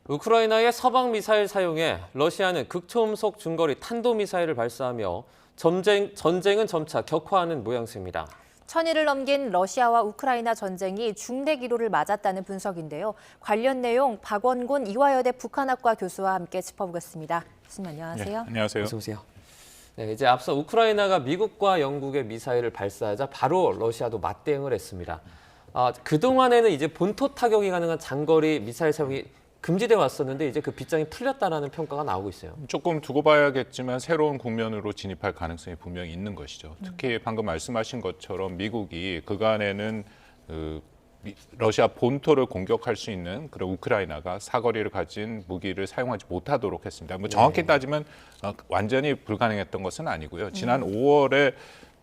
우크라이나의 서방 미사일 사용에 러시아는 극초음속 중거리 탄도미사일을 발사하며 전쟁은 점차 격화하는 모양새입니다. 천일을 넘긴 러시아와 우크라이나 전쟁이 중대 기로를 맞았다는 분석인데요. 관련 내용 박원곤 이화여대 북한학과 교수와 함께 짚어보겠습니다. 교수님 안녕하세요. 네, 안녕하세요. 어서 오세요. 네, 이제 앞서 우크라이나가 미국과 영국의 미사일을 발사하자 바로 러시아도 맞대응을 했습니다. 그동안에는 이제 본토 타격이 가능한 장거리 미사일 사용이 금지돼 왔었는데 이제 그 빗장이 틀렸다라는 평가가 나오고 있어요. 조금 두고 봐야겠지만 새로운 국면으로 진입할 가능성이 분명히 있는 것이죠. 특히 방금 말씀하신 것처럼 미국이 그간에는 러시아 본토를 공격할 수 있는 그런 우크라이나가 사거리를 가진 무기를 사용하지 못하도록 했습니다. 뭐 정확히 따지면 완전히 불가능했던 것은 아니고요. 지난 5월에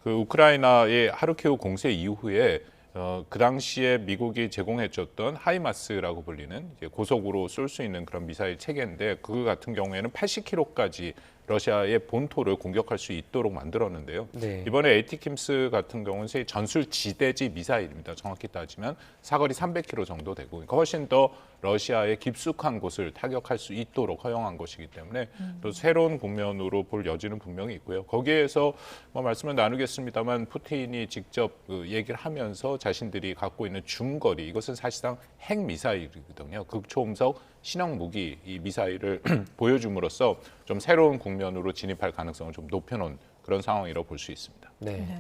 그 우크라이나의 하르키우 공세 이후에 그 당시에 미국이 제공해줬던 하이마스라고 불리는 이제 고속으로 쏠 수 있는 그런 미사일 체계인데 그 같은 경우에는 80km까지 러시아의 본토를 공격할 수 있도록 만들었는데요. 네. 이번에 에이티킴스 같은 경우는 전술 지대지 미사일입니다. 정확히 따지면 사거리 300km 정도 되고 그러니까 훨씬 더 러시아의 깊숙한 곳을 타격할 수 있도록 허용한 것이기 때문에 또 새로운 국면으로 볼 여지는 분명히 있고요. 거기에서 뭐 말씀을 나누겠습니다만 푸틴이 직접 얘기를 하면서 자신들이 갖고 있는 중거리 이것은 사실상 핵 미사일이거든요. 극초음속 신형 무기 이 미사일을 보여줌으로써 좀 새로운 국면으로 진입할 가능성을 좀 높여놓은 그런 상황이라고 볼 수 있습니다. 네.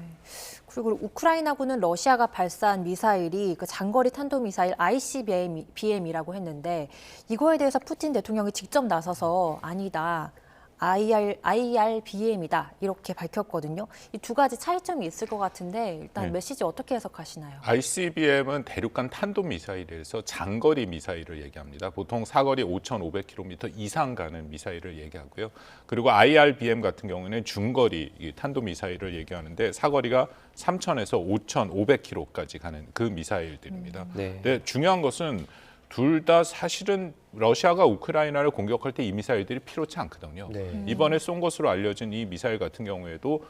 그리고 우크라이나군은 러시아가 발사한 미사일이 그 장거리 탄도미사일 ICBM이라고 했는데 이거에 대해서 푸틴 대통령이 직접 나서서 아니다. IRBM이다 이렇게 밝혔거든요. 이 두 가지 차이점이 있을 것 같은데 일단 메시지 어떻게 해석하시나요? ICBM은 대륙간 탄도미사일에서 장거리 미사일을 얘기합니다. 보통 사거리 5,500km 이상 가는 미사일을 얘기하고요. 그리고 IRBM 같은 경우는 중거리 탄도미사일을 얘기하는데 사거리가 3,000에서 5,500km까지 가는 그 미사일들입니다. 네. 근데 중요한 것은 둘 다 사실은 러시아가 우크라이나를 공격할 때 이 미사일들이 필요치 않거든요. 네. 이번에 쏜 것으로 알려진 이 미사일 같은 경우에도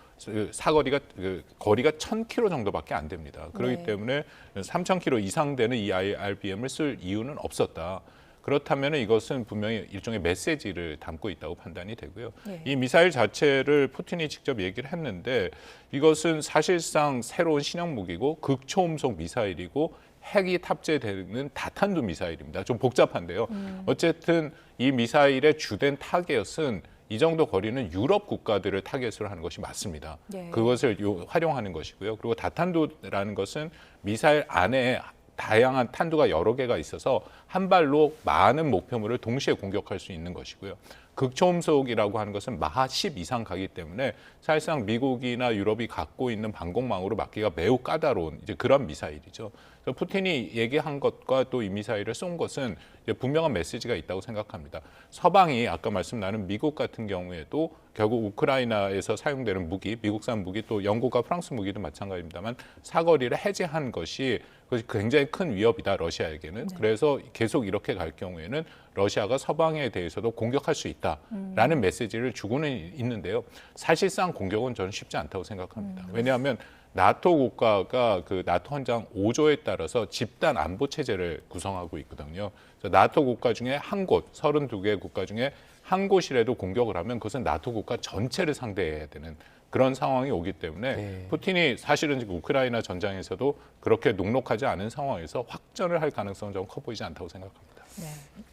사거리가 거리가 1,000km 정도밖에 안 됩니다. 그렇기 때문에 3,000km 이상 되는 이 IRBM을 쓸 이유는 없었다. 그렇다면 이것은 분명히 일종의 메시지를 담고 있다고 판단이 되고요. 이 미사일 자체를 푸틴이 직접 얘기를 했는데 이것은 사실상 새로운 신형 무기고 극초음속 미사일이고 핵이 탑재되는 다탄두 미사일입니다. 좀 복잡한데요. 어쨌든 이 미사일의 주된 타겟은 이 정도 거리는 유럽 국가들을 타겟으로 하는 것이 맞습니다. 그것을 활용하는 것이고요. 그리고 다탄두라는 것은 미사일 안에 다양한 탄두가 여러 개가 있어서 한 발로 많은 목표물을 동시에 공격할 수 있는 것이고요. 극초음속이라고 하는 것은 마하 10 이상 가기 때문에 사실상 미국이나 유럽이 갖고 있는 방공망으로 막기가 매우 까다로운 이제 그런 미사일이죠. 그래서 푸틴이 얘기한 것과 또 이 미사일을 쏜 것은 이제 분명한 메시지가 있다고 생각합니다. 서방이 아까 말씀 나눈 미국 같은 경우에도 결국 우크라이나에서 사용되는 무기, 미국산 무기 또 영국과 프랑스 무기도 마찬가지입니다만 사거리를 해제한 것이 굉장히 큰 위협이다 러시아에게는. 그래서 계속 이렇게 갈 경우에는 러시아가 서방에 대해서도 공격할 수 있다라는 메시지를 주고는 있는데요. 사실상 공격은 저는 쉽지 않다고 생각합니다. 왜냐하면 나토 국가가 그 나토 헌장 5조에 따라서 집단 안보 체제를 구성하고 있거든요. 그래서 나토 국가 중에 한 곳, 32개 국가 중에 한 곳이라도 공격을 하면 그것은 나토 국가 전체를 상대해야 되는 그런 상황이 오기 때문에 푸틴이 사실은 지금 우크라이나 전장에서도 그렇게 녹록하지 않은 상황에서 확전을 할 가능성은 좀 커 보이지 않다고 생각합니다.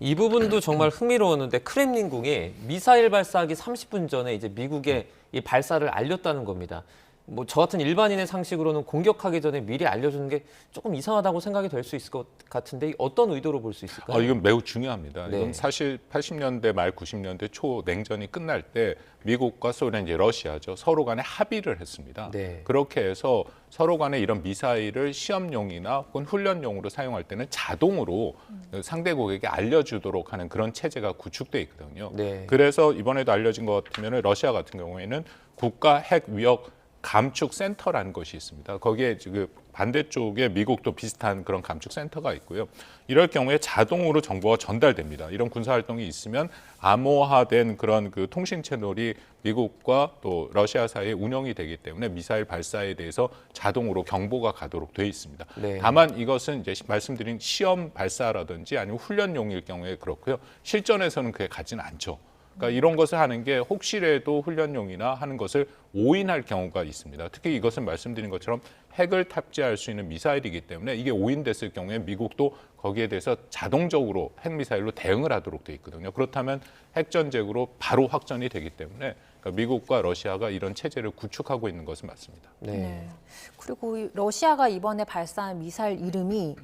이 부분도 정말 흥미로웠는데 크렘린궁이 미사일 발사하기 30분 전에 이제 미국에 이 발사를 알렸다는 겁니다. 뭐 저 같은 일반인의 상식으로는 공격하기 전에 미리 알려주는 게 조금 이상하다고 생각이 될 수 있을 것 같은데 어떤 의도로 볼 수 있을까요? 이건 매우 중요합니다. 이건 사실 80년대 말 90년대 초 냉전이 끝날 때 미국과 소련, 이제 러시아죠. 서로 간에 합의를 했습니다. 그렇게 해서 서로 간에 이런 미사일을 시험용이나 혹은 훈련용으로 사용할 때는 자동으로 상대국에게 알려주도록 하는 그런 체제가 구축돼 있거든요. 그래서 이번에도 알려진 것 같으면 러시아 같은 경우에는 국가 핵 위협 감축 센터라는 것이 있습니다. 거기에 지금 반대쪽에 미국도 비슷한 그런 감축 센터가 있고요. 이럴 경우에 자동으로 정보가 전달됩니다. 이런 군사 활동이 있으면 암호화된 그런 그 통신 채널이 미국과 또 러시아 사이에 운영이 되기 때문에 미사일 발사에 대해서 자동으로 경보가 가도록 되어 있습니다. 네. 다만 이것은 이제 말씀드린 시험 발사라든지 아니면 훈련용일 경우에 그렇고요. 실전에서는 그게 가지는 않죠. 그러니까 이런 것을 하는 게 혹시라도 훈련용이나 하는 것을 오인할 경우가 있습니다. 특히 이것은 말씀드린 것처럼 핵을 탑재할 수 있는 미사일이기 때문에 이게 오인됐을 경우에 미국도 거기에 대해서 자동적으로 핵미사일로 대응을 하도록 돼 있거든요. 그렇다면 핵전쟁으로 바로 확전이 되기 때문에 그러니까 미국과 러시아가 이런 체제를 구축하고 있는 것은 맞습니다. 네. 네. 그리고 이 러시아가 이번에 발사한 미사일 이름이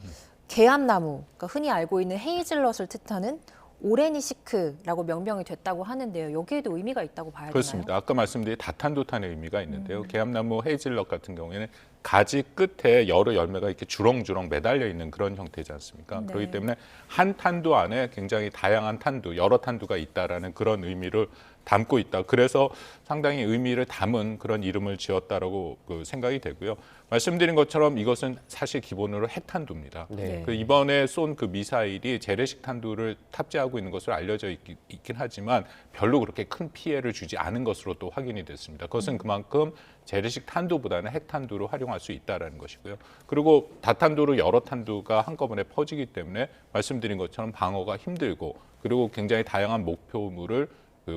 개암나무, 그러니까 흔히 알고 있는 헤이즐넛을 뜻하는 오레니시크라고 명명이 됐다고 하는데요. 여기에도 의미가 있다고 봐야 그렇습니다. 되나요? 아까 말씀드린 다탄도탄의 의미가 있는데요. 개암나무 헤이즐넛 같은 경우에는 가지 끝에 여러 열매가 이렇게 주렁주렁 매달려 있는 그런 형태지 않습니까? 네. 그렇기 때문에 한 탄두 안에 굉장히 다양한 탄두, 여러 탄두가 있다라는 그런 의미를 담고 있다. 그래서 상당히 의미를 담은 그런 이름을 지었다라고 생각이 되고요. 말씀드린 것처럼 이것은 사실 기본으로 핵탄두입니다. 네. 그 이번에 쏜 그 미사일이 재래식 탄두를 탑재하고 있는 것으로 알려져 있긴 하지만 별로 그렇게 큰 피해를 주지 않은 것으로 또 확인이 됐습니다. 그것은 그만큼 재래식 탄두보다는 핵탄두로 활용할 수 있다는 것이고요. 그리고 다탄두로 여러 탄두가 한꺼번에 퍼지기 때문에 말씀드린 것처럼 방어가 힘들고 그리고 굉장히 다양한 목표물을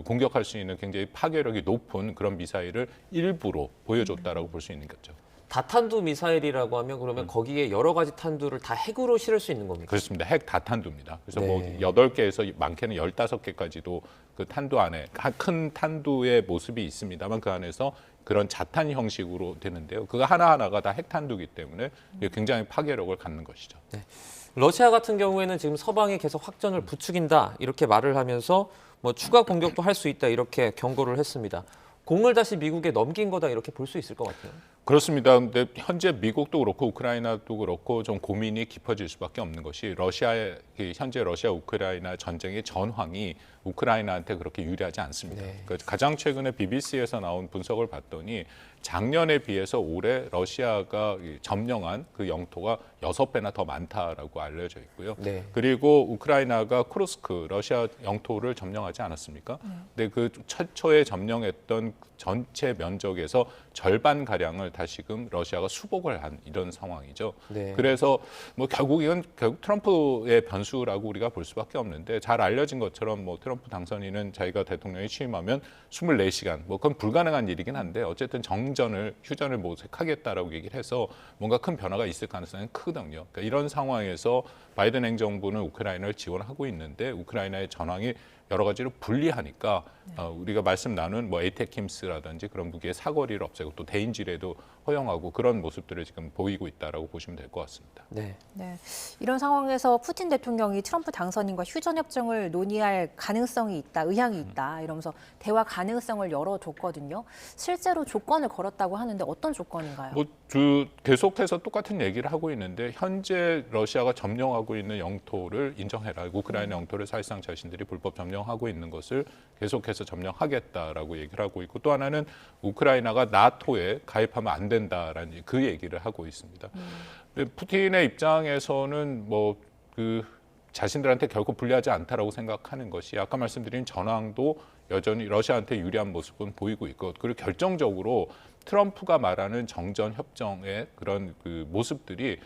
공격할 수 있는 굉장히 파괴력이 높은 그런 미사일을 일부러 보여줬다라고 볼 수 있는 거죠. 다탄두 미사일이라고 하면 그러면 거기에 여러 가지 탄두를 다 핵으로 실을 수 있는 겁니까? 그렇습니다. 핵 다탄두입니다. 그래서 뭐 네. 8개에서 많게는 15개까지도 그 탄두 안에 큰 탄두의 모습이 있습니다만 그 안에서 그런 자탄 형식으로 되는데요. 그거 하나하나가 다 핵탄두이기 때문에 굉장히 파괴력을 갖는 것이죠. 러시아 같은 경우에는 지금 서방이 계속 확전을 부추긴다 이렇게 말을 하면서 뭐 추가 공격도 할 수 있다 이렇게 경고를 했습니다. 공을 다시 미국에 넘긴 거다 이렇게 볼 수 있을 것 같아요. 그렇습니다. 근데 현재 미국도 그렇고 우크라이나도 그렇고 좀 고민이 깊어질 수밖에 없는 것이 현재 러시아 우크라이나 전쟁의 전황이 우크라이나한테 그렇게 유리하지 않습니다. 네. 그러니까 가장 최근에 BBC에서 나온 분석을 봤더니 작년에 비해서 올해 러시아가 점령한 그 영토가 6배나 더 많다라고 알려져 있고요. 네. 그리고 우크라이나가 쿠르스크 러시아 영토를 점령하지 않았습니까? 근데 그 최초에 점령했던 전체 면적에서 절반 가량을 다시금 러시아가 수복을 한 이런 상황이죠. 네. 그래서 뭐 결국 트럼프의 변수라고 우리가 볼 수밖에 없는데 잘 알려진 것처럼 뭐 트럼프 당선인은 자기가 대통령이 취임하면 24시간 뭐 그건 불가능한 일이긴 한데 어쨌든 휴전을 모색하겠다라고 얘기를 해서 뭔가 큰 변화가 있을 가능성이 크거든요. 그러니까 이런 상황에서 바이든 행정부는 우크라이나를 지원하고 있는데 우크라이나의 전황이 여러 가지로 불리하니까 우리가 말씀 나눈 뭐 에이테킴스라든지 그런 무기의 사거리를 없애고 또 대인지뢰도 허용하고 그런 모습들을 지금 보이고 있다라고 보시면 될 것 같습니다. 네. 네. 이런 상황에서 푸틴 대통령이 트럼프 당선인과 휴전 협정을 논의할 가능성이 있다, 의향이 있다 이러면서 대화 가능성을 열어줬거든요. 실제로 조건을 걸었다고 하는데 어떤 조건인가요? 계속해서 똑같은 얘기를 하고 있는데 현재 러시아가 점령하고 있는 영토를 인정해라. 우크라이나 영토를 사실상 자신들이 불법 점령하고 있는 것을 계속해서 점령하겠다라고 얘기를 하고 있고 또 하나는 우크라이나가 나토에 가입하면 안 된다라는 그 얘기를 하고 있습니다. 근데 푸틴의 입장에서는 자신들한테 결코 불리하지 않다라고 생각하는 것이 아까 말씀드린 전황도 여전히 러시아한테 유리한 모습은 보이고 있고 그리고 결정적으로 트럼프가 말하는 정전 협정의 그런 그 모습들이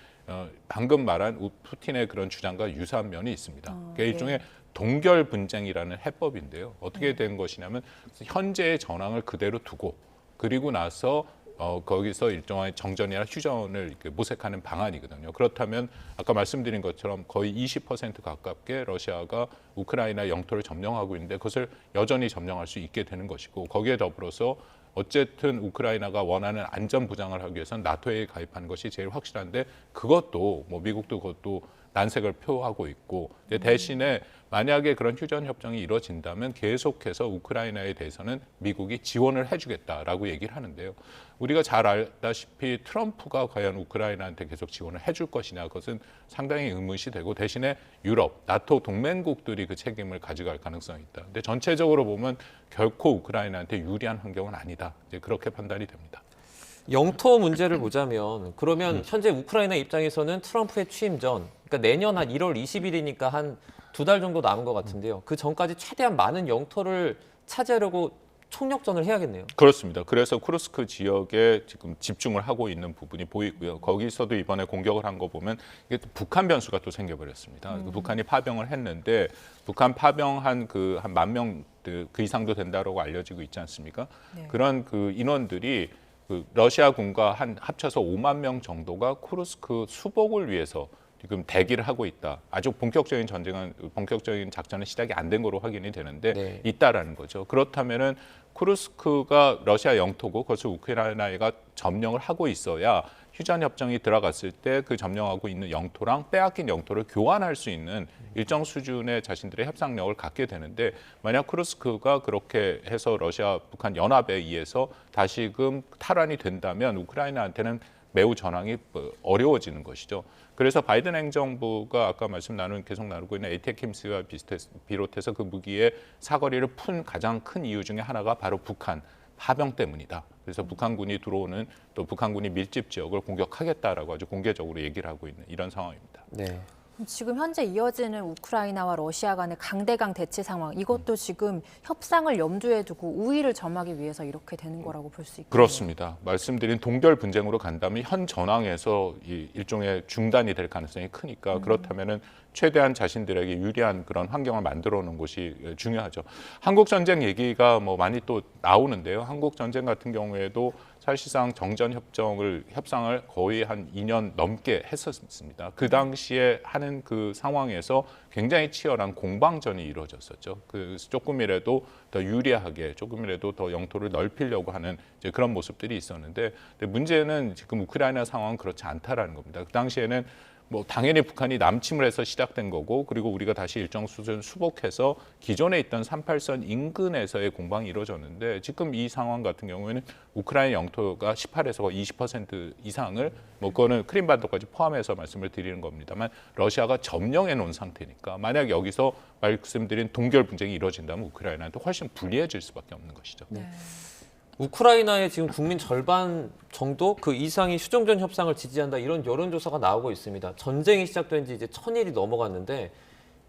방금 말한 푸틴의 그런 주장과 유사한 면이 있습니다. 그러니까 일종의 동결 분쟁이라는 해법인데요. 어떻게 된 것이냐면 현재의 전황을 그대로 두고 그리고 나서 거기서 일정한 정전이나 휴전을 이렇게 모색하는 방안이거든요. 그렇다면 아까 말씀드린 것처럼 거의 20% 가깝게 러시아가 우크라이나 영토를 점령하고 있는데 그것을 여전히 점령할 수 있게 되는 것이고 거기에 더불어서 어쨌든 우크라이나가 원하는 안전 보장을 하기 위해서는 나토에 가입하는 것이 제일 확실한데 그것도 뭐 미국도 그것도 난색을 표하고 있고 대신에 만약에 그런 휴전 협정이 이루어진다면 계속해서 우크라이나에 대해서는 미국이 지원을 해주겠다라고 얘기를 하는데요. 우리가 잘 알다시피 트럼프가 과연 우크라이나한테 계속 지원을 해줄 것이냐 그것은 상당히 의문이 되고 대신에 유럽, 나토 동맹국들이 그 책임을 가져갈 가능성이 있다. 근데 전체적으로 보면 결코 우크라이나한테 유리한 환경은 아니다. 이제 그렇게 판단이 됩니다. 영토 문제를 보자면 그러면 현재 우크라이나 입장에서는 트럼프의 취임 전, 그러니까 내년 한 1월 20일이니까 한 2달 정도 남은 것 같은데요. 그 전까지 최대한 많은 영토를 차지하려고 총력전을 해야겠네요. 그렇습니다. 그래서 쿠르스크 지역에 지금 집중을 하고 있는 부분이 보이고요. 거기서도 이번에 공격을 한 거 보면 이게 또 북한 변수가 또 생겨버렸습니다. 그 북한이 파병을 했는데 북한 파병한 그 한 10,000명 그 이상도 된다라고 알려지고 있지 않습니까? 네. 그런 그 인원들이 그 러시아군과 한 합쳐서 5만 명 정도가 쿠르스크 수복을 위해서 지금 대기를 하고 있다. 아주 본격적인 작전은 시작이 안 된 거로 확인이 되는데 네. 있다라는 거죠. 그렇다면은 쿠르스크가 러시아 영토고 그것을 우크라이나가 점령을 하고 있어야 휴전 협정이 들어갔을 때 그 점령하고 있는 영토랑 빼앗긴 영토를 교환할 수 있는 일정 수준의 자신들의 협상력을 갖게 되는데 만약 쿠르스크가 그렇게 해서 러시아 북한 연합에 의해서 다시금 탈환이 된다면 우크라이나한테는 매우 전황이 어려워지는 것이죠. 그래서 바이든 행정부가 아까 계속 나누고 있는 에이테킴스와 비롯해서 그 무기의 사거리를 푼 가장 큰 이유 중에 하나가 바로 북한 파병 때문이다. 그래서 북한군이 들어오는 또 북한군이 밀집 지역을 공격하겠다라고 아주 공개적으로 얘기를 하고 있는 이런 상황입니다. 네. 지금 현재 이어지는 우크라이나와 러시아 간의 강대강 대치 상황, 이것도 지금 협상을 염두에 두고 우위를 점하기 위해서 이렇게 되는 거라고 볼 수 있겠네요. 그렇습니다. 말씀드린 동결 분쟁으로 간다면 현 전황에서 이 일종의 중단이 될 가능성이 크니까 그렇다면은 최대한 자신들에게 유리한 그런 환경을 만들어 놓은 것이 중요하죠. 한국 전쟁 얘기가 뭐 많이 또 나오는데요. 한국 전쟁 같은 경우에도 사실상 정전 협상을 거의 한 2년 넘게 했었습니다. 그 당시에 하는 그 상황에서 굉장히 치열한 공방전이 이루어졌었죠. 그 조금이라도 더 유리하게, 조금이라도 더 영토를 넓히려고 하는 이제 그런 모습들이 있었는데 문제는 지금 우크라이나 상황은 그렇지 않다라는 겁니다. 그 당시에는 뭐 당연히 북한이 남침을 해서 시작된 거고 그리고 우리가 다시 일정 수준 수복해서 기존에 있던 38선 인근에서의 공방이 이루어졌는데 지금 이 상황 같은 경우에는 우크라이나 영토가 18에서 20% 이상을 뭐 그거는 크림반도까지 포함해서 말씀을 드리는 겁니다만 러시아가 점령해 놓은 상태니까 만약 여기서 말씀드린 동결 분쟁이 이루어진다면 우크라이나한테 훨씬 불리해질 수밖에 없는 것이죠. 네. 우크라이나의 지금 국민 절반 정도 그 이상이 휴전전 협상을 지지한다 이런 여론조사가 나오고 있습니다. 전쟁이 시작된 지 이제 1000일이 넘어갔는데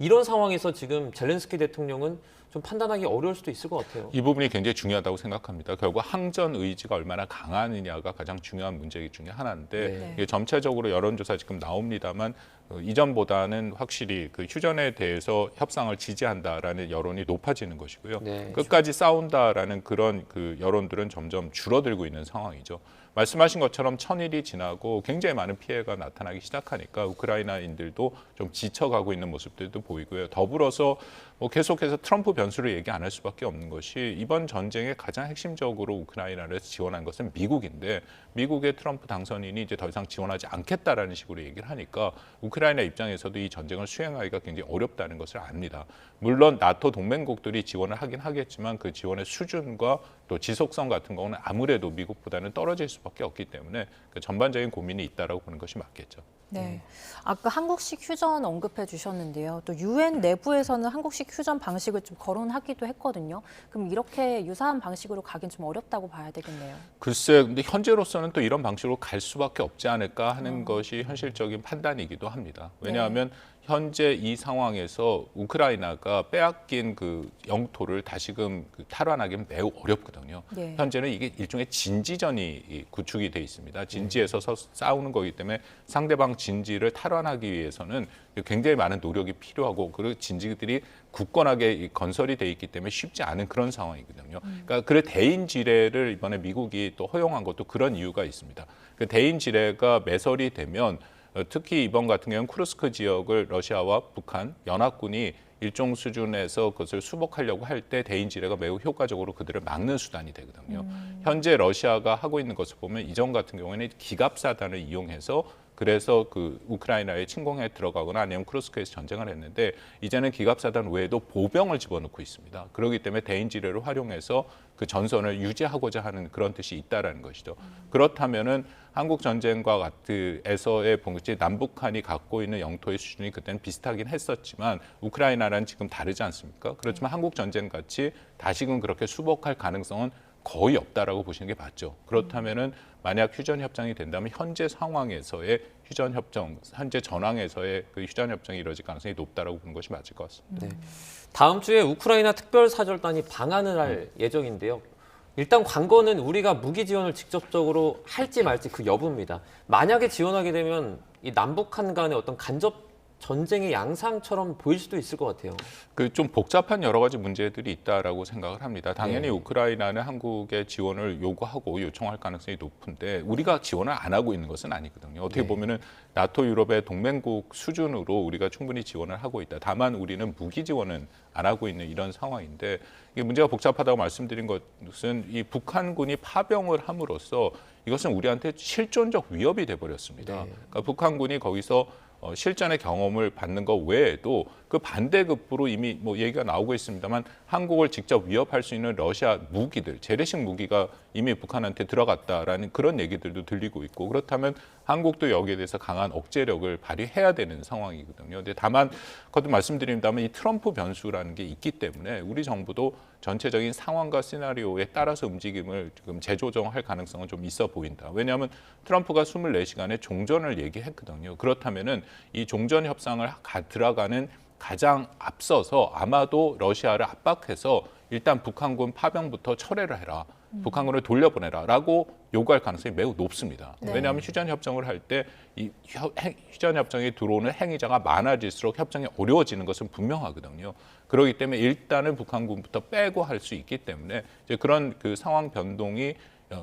이런 상황에서 지금 젤렌스키 대통령은 좀 판단하기 어려울 수도 있을 것 같아요. 이 부분이 굉장히 중요하다고 생각합니다. 결국 항전 의지가 얼마나 강하느냐가 가장 중요한 문제 중에 하나인데 네. 이게 전체적으로 여론조사 지금 나옵니다만 이전보다는 확실히 그 휴전에 대해서 협상을 지지한다라는 여론이 높아지는 것이고요. 네. 끝까지 싸운다라는 그런 그 여론들은 점점 줄어들고 있는 상황이죠. 말씀하신 것처럼 1000일이 지나고 굉장히 많은 피해가 나타나기 시작하니까 우크라이나인들도 좀 지쳐가고 있는 모습들도 보이고요. 더불어서 뭐 계속해서 트럼프 변수를 얘기 안 할 수밖에 없는 것이 이번 전쟁에 가장 핵심적으로 우크라이나를 지원한 것은 미국인데 미국의 트럼프 당선인이 이제 더 이상 지원하지 않겠다라는 식으로 얘기를 하니까 우크라이나 입장에서도 이 전쟁을 수행하기가 굉장히 어렵다는 것을 압니다. 물론 나토 동맹국들이 지원을 하긴 하겠지만 그 지원의 수준과 또 지속성 같은 경우는 아무래도 미국보다는 떨어질 수밖에 없기 때문에 그 전반적인 고민이 있다라고 보는 것이 맞겠죠. 네. 아까 한국식 휴전 언급해 주셨는데요. 또 유엔 내부에서는 한국식 휴전 방식을 좀 거론하기도 했거든요. 그럼 이렇게 유사한 방식으로 가긴 좀 어렵다고 봐야 되겠네요. 글쎄, 근데 현재로서는 또 이런 방식으로 갈 수밖에 없지 않을까 하는 것이 현실적인 판단이기도 합니다. 왜냐하면 현재 이 상황에서 우크라이나가 빼앗긴 그 영토를 다시금 탈환하기는 매우 어렵거든요. 네. 현재는 이게 일종의 진지전이 구축이 돼 있습니다. 진지에서 싸우는 거기 때문에 상대방 진지를 탈환하기 위해서는 굉장히 많은 노력이 필요하고 그리고 진지들이 굳건하게 건설이 돼 있기 때문에 쉽지 않은 그런 상황이거든요. 그러니까 그 대인 지뢰를 이번에 미국이 또 허용한 것도 그런 이유가 있습니다. 그 대인 지뢰가 매설이 되면 특히 이번 같은 경우는 쿠르스크 지역을 러시아와 북한 연합군이 일정 수준에서 그것을 수복하려고 할 때 대인 지뢰가 매우 효과적으로 그들을 막는 수단이 되거든요. 현재 러시아가 하고 있는 것을 보면 이전 같은 경우에는 기갑사단을 이용해서 그래서 그 우크라이나에 침공에 들어가거나 아니면 쿠르스크에서 전쟁을 했는데 이제는 기갑사단 외에도 보병을 집어넣고 있습니다. 그렇기 때문에 대인 지뢰를 활용해서 그 전선을 유지하고자 하는 그런 뜻이 있다라는 것이죠. 그렇다면은 한국 전쟁과 같은에서의 본질 남북한이 갖고 있는 영토의 수준이 그때는 비슷하긴 했었지만 우크라이나는 지금 다르지 않습니까? 그렇지만 한국 전쟁 같이 다시금 그렇게 수복할 가능성은 거의 없다라고 보시는 게 맞죠. 그렇다면은 만약 휴전 협정이 된다면 현재 상황에서의 휴전 협정, 현재 전황에서의 그 휴전 협정이 이루어질 가능성이 높다라고 보는 것이 맞을 것 같습니다. 네. 다음 주에 우크라이나 특별사절단이 방한을 할 예정인데요. 일단 관건은 우리가 무기 지원을 직접적으로 할지 말지 그 여부입니다. 만약에 지원하게 되면 이 남북한 간의 어떤 간접 전쟁의 양상처럼 보일 수도 있을 것 같아요. 그 좀 복잡한 여러 가지 문제들이 있다라고 생각을 합니다. 당연히 네. 우크라이나는 한국의 지원을 요구하고 요청할 가능성이 높은데 우리가 지원을 안 하고 있는 것은 아니거든요. 어떻게 네. 보면은 나토 유럽의 동맹국 수준으로 우리가 충분히 지원을 하고 있다. 다만 우리는 무기 지원은 안 하고 있는 이런 상황인데 이게 문제가 복잡하다고 말씀드린 것은 이 북한군이 파병을 함으로써 이것은 우리한테 실존적 위협이 돼 버렸습니다. 네. 그러니까 북한군이 거기서 실전의 경험을 받는 것 외에도 그 반대급부로 이미 뭐 얘기가 나오고 있습니다만 한국을 직접 위협할 수 있는 러시아 무기들, 재래식 무기가 이미 북한한테 들어갔다라는 그런 얘기들도 들리고 있고 그렇다면 한국도 여기에 대해서 강한 억제력을 발휘해야 되는 상황이거든요. 근데 다만 거듭 말씀드립니다만 이 트럼프 변수라는 게 있기 때문에 우리 정부도 전체적인 상황과 시나리오에 따라서 움직임을 지금 재조정할 가능성은 좀 있어 보인다. 왜냐하면 트럼프가 24시간의 종전을 얘기했거든요. 그렇다면은 이 종전 협상을 들어가는 가장 앞서서 아마도 러시아를 압박해서 일단 북한군 파병부터 철회를 해라. 북한군을 돌려보내라라고 요구할 가능성이 매우 높습니다. 네. 왜냐하면 휴전 협정을 할 때 이 휴전 협정에 들어오는 행위자가 많아질수록 협정이 어려워지는 것은 분명하거든요. 그렇기 때문에 일단은 북한군부터 빼고 할 수 있기 때문에 이제 그런 그 상황 변동이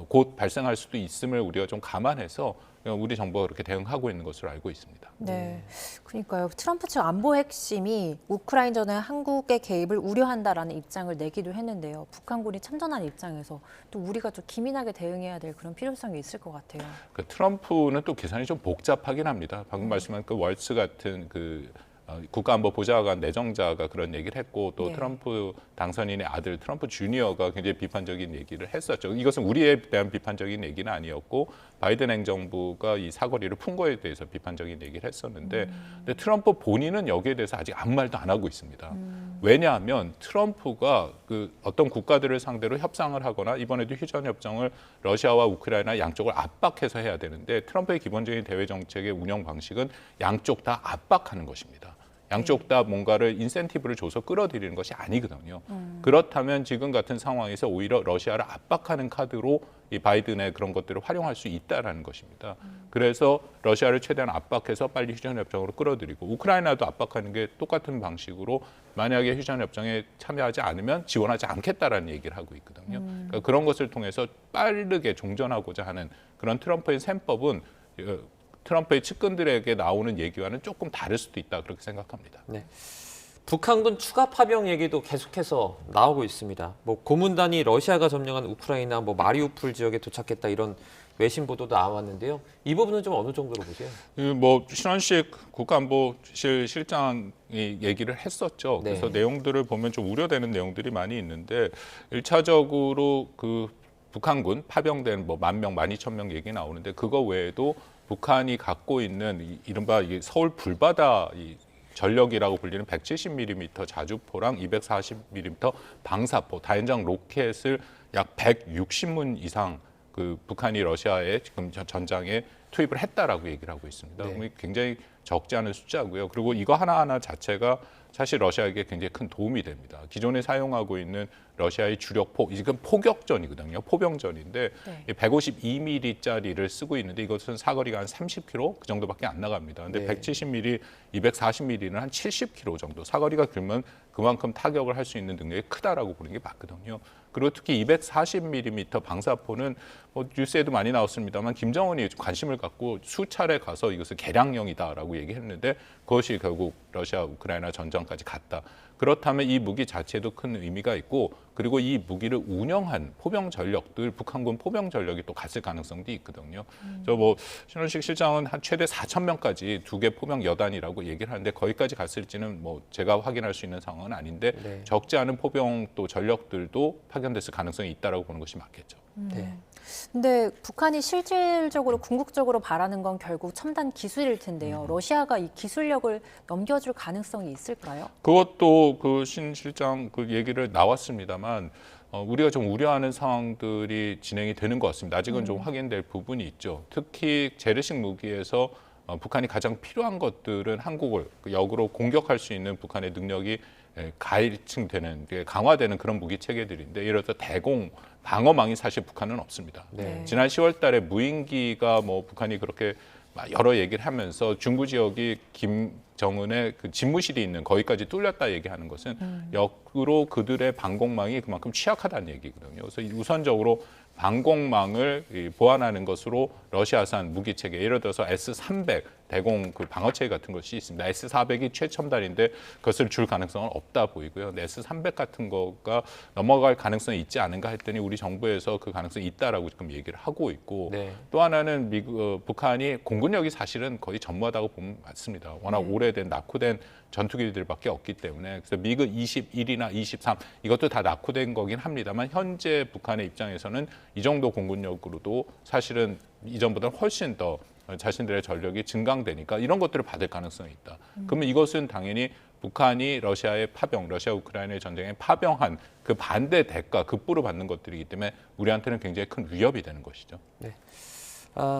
곧 발생할 수도 있음을 우리가 좀 감안해서 우리 정부가 그렇게 대응하고 있는 것으로 알고 있습니다. 네, 그러니까요. 트럼프 측 안보 핵심이 우크라이나전에 한국의 개입을 우려한다라는 입장을 내기도 했는데요. 북한군이 참전한 입장에서 또 우리가 좀 기민하게 대응해야 될 그런 필요성이 있을 것 같아요. 그 트럼프는 또 계산이 좀 복잡하긴 합니다. 방금 말씀한 그 월츠 같은 그 국가안보보좌관 내정자가 그런 얘기를 했고 또 네. 트럼프 당선인의 아들 트럼프 주니어가 굉장히 비판적인 얘기를 했었죠. 이것은 우리에 대한 비판적인 얘기는 아니었고 바이든 행정부가 이 사거리를 푼 거에 대해서 비판적인 얘기를 했었는데 근데 트럼프 본인은 여기에 대해서 아직 아무 말도 안 하고 있습니다. 왜냐하면 트럼프가 그 어떤 국가들을 상대로 협상을 하거나 이번에도 휴전 협정을 러시아와 우크라이나 양쪽을 압박해서 해야 되는데 트럼프의 기본적인 대외 정책의 운영 방식은 양쪽 다 압박하는 것입니다. 양쪽 다 뭔가를 인센티브를 줘서 끌어들이는 것이 아니거든요. 그렇다면 지금 같은 상황에서 오히려 러시아를 압박하는 카드로 이 바이든의 그런 것들을 활용할 수 있다라는 것입니다. 그래서 러시아를 최대한 압박해서 빨리 휴전협정으로 끌어들이고 우크라이나도 압박하는 게 똑같은 방식으로 만약에 휴전협정에 참여하지 않으면 지원하지 않겠다라는 얘기를 하고 있거든요. 그러니까 그런 것을 통해서 빠르게 종전하고자 하는 그런 트럼프의 셈법은 트럼프의 측근들에게 나오는 얘기와는 조금 다를 수도 있다 그렇게 생각합니다. 네. 북한군 추가 파병 얘기도 계속해서 나오고 있습니다. 뭐 고문단이 러시아가 점령한 우크라이나 뭐 마리우폴 지역에 도착했다 이런 외신 보도도 나왔는데요. 이 부분은 좀 어느 정도로 보세요? 뭐 신원식 국가안보실 실장이 얘기를 했었죠. 네. 그래서 내용들을 보면 좀 우려되는 내용들이 많이 있는데 1차적으로 그 북한군 파병된 뭐 10,000명, 12,000명 얘기 나오는데 그거 외에도 북한이 갖고 있는 이른바 서울 불바다 전력이라고 불리는 170mm 자주포랑 240mm 방사포, 다연장 로켓을 약 160문 이상 그 북한이 러시아에 지금 전장에 투입을 했다라고 얘기를 하고 있습니다. 네. 굉장히 적지 않은 숫자고요. 그리고 이거 하나하나 자체가 사실 러시아에게 굉장히 큰 도움이 됩니다. 기존에 사용하고 있는 러시아의 주력포, 지금 포격전이거든요. 포병전인데 네. 152mm짜리를 쓰고 있는데 이것은 사거리가 한 30km 그 정도밖에 안 나갑니다. 근데 네. 170mm, 240mm는 한 70km 정도. 사거리가 길면 그만큼 타격을 할 수 있는 능력이 크다라고 보는 게 맞거든요. 그리고 특히 240mm 방사포는 뭐 뉴스에도 많이 나왔습니다만 김정은이 관심을 갖고 수차례 가서 이것을 개량형이다라고 얘기했는데 그것이 결국 러시아 우크라이나 전쟁까지 갔다. 그렇다면 이 무기 자체도 큰 의미가 있고 그리고 이 무기를 운영한 포병 전력들 북한군 포병 전력이 또 갔을 가능성도 있거든요. 저 뭐 신원식 실장은 한 최대 4,000명까지 2개 포병 여단이라고 얘기를 하는데 거기까지 갔을지는 뭐 제가 확인할 수 있는 상황은 아닌데 네. 적지 않은 포병 또 전력들도 파견됐을 가능성이 있다라고 보는 것이 맞겠죠. 네. 근데 북한이 실질적으로 궁극적으로 바라는 건 결국 첨단 기술일 텐데요. 러시아가 이 기술력을 넘겨줄 가능성이 있을까요? 그것도 그 신 실장 그 얘기를 나왔습니다만 우리가 좀 우려하는 상황들이 진행이 되는 것 같습니다. 아직은 좀 확인될 부분이 있죠. 특히 재래식 무기에서 북한이 가장 필요한 것들은 한국을 역으로 공격할 수 있는 북한의 능력이 가일층되는, 강화되는 그런 무기 체계들인데, 예를 들어 대공 방어망이 사실 북한은 없습니다. 네. 지난 10월 달에 무인기가 뭐 북한이 그렇게 여러 얘기를 하면서 중부 지역이 김정은의 그 집무실이 있는 거기까지 뚫렸다 얘기하는 것은 역으로 그들의 방공망이 그만큼 취약하다는 얘기거든요. 그래서 우선적으로 방공망을 보완하는 것으로 러시아산 무기 체계, 예를 들어서 S-300 대공 그 방어체계 같은 것이 있습니다. S-400이 최첨단인데 그것을 줄 가능성은 없다 보이고요. 근데 S-300 같은 거가 넘어갈 가능성이 있지 않은가 했더니 우리 정부에서 그 가능성이 있다라고 지금 얘기를 하고 있고, 네. 또 하나는 북한이 공군력이 사실은 거의 전무하다고 보면 맞습니다. 워낙 오래된 낙후된 전투기들밖에 없기 때문에, 그래서 미그 21이나 23 이것도 다 낙후된 거긴 합니다만, 현재 북한의 입장에서는 이 정도 공군력으로도 사실은 이전보다는 훨씬 더 자신들의 전력이 증강되니까 이런 것들을 받을 가능성이 있다. 그러면 이것은 당연히 북한이 러시아의 파병, 러시아 우크라이나 전쟁에 파병한 그 반대 대가, 급부를 받는 것들이기 때문에 우리한테는 굉장히 큰 위협이 되는 것이죠. 네.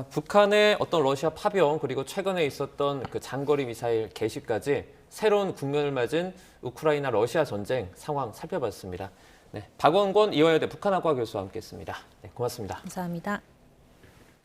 북한의 어떤 러시아 파병, 그리고 최근에 있었던 그 장거리 미사일 개시까지 새로운 국면을 맞은 우크라이나 러시아 전쟁 상황 살펴봤습니다. 네, 박원권 이화여대 북한학과 교수와 함께했습니다. 네, 고맙습니다. 감사합니다.